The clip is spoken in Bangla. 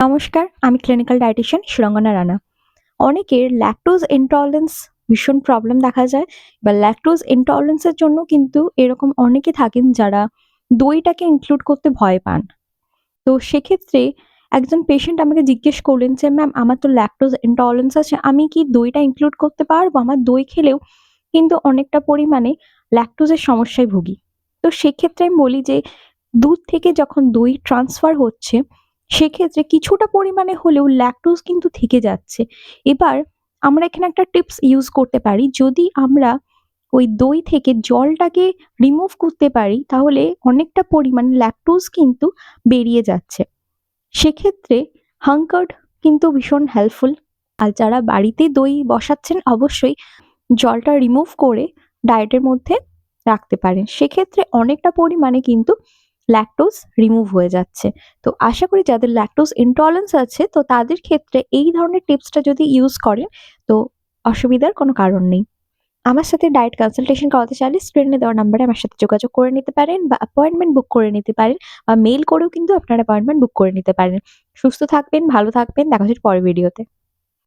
নমস্কার, আমি ক্লিনিক্যাল ডায়েটিশিয়ান সুরঙ্গনা রানা। অনেকের ল্যাকটোজ ইনটলারেন্স ভীষণ প্রবলেম দেখা যায় বা ল্যাকটোজ ইনটলারেন্স এর জন্য কিন্তু এরকম অনেকে থাকেন যারা দইটাকে ইনক্লুড করতে ভয় পান। তো সেক্ষেত্রে একজন পেশেন্ট আমাকে জিজ্ঞেস করলেন যে, "ম্যাম আমার তো ল্যাকটোজ ইনটলারেন্স আছে। আমি কি দইটা ইনক্লুড করতে পারবো? আমার দই খেলেও কিন্তু অনেকটা পরিমাণে ল্যাকটোজের সমস্যায় ভুগি।" তো সেক্ষেত্রে আমি বলি যে দুধ থেকে যখন দই ট্রান্সফার হচ্ছে, সেক্ষেত্রে কিছুটা পরিমাণে হলেও ল্যাকটোজ কিন্তু থেকে যাচ্ছে। এবার আমরা এখানে একটা টিপস ইউজ করতে পারি। যদি আমরা ওই দই থেকে জলটাকে রিমুভ করতে পারি, তাহলে অনেকটা পরিমাণে ল্যাকটোজ কিন্তু বেরিয়ে যাচ্ছে। সেক্ষেত্রে হাং কার্ড কিন্তু ভীষণ হেল্পফুল। আর যারা বাড়িতে দই বসাচ্ছেন অবশ্যই জলটা রিমুভ করে ডায়েটের মধ্যে রাখতে পারেন। সেক্ষেত্রে অনেকটা পরিমাণে কিন্তু ল্যাকটোজ রিমুভ হয়ে যাচ্ছে। তো আশা করি যাদের ল্যাকটোজ ইনটলারেন্স আছে তো তাদের ক্ষেত্রে এই ধরনের টিপসটা যদি ইউজ করেন তো অসুবিধার কোনো কারণ নেই। আমার সাথে ডায়েট কনসালটেশন করাতে চাইলে স্ক্রিনে দেওয়া নাম্বারে আমার সাথে যোগাযোগ করে নিতে পারেন বা অ্যাপয়েন্টমেন্ট বুক করে নিতে পারেন বা মেইল করেও কিন্তু আপনারা অ্যাপয়েন্টমেন্ট বুক করে নিতে পারেন। সুস্থ থাকবেন, ভালো থাকবেন। দেখা হচ্ছে পরের ভিডিওতে।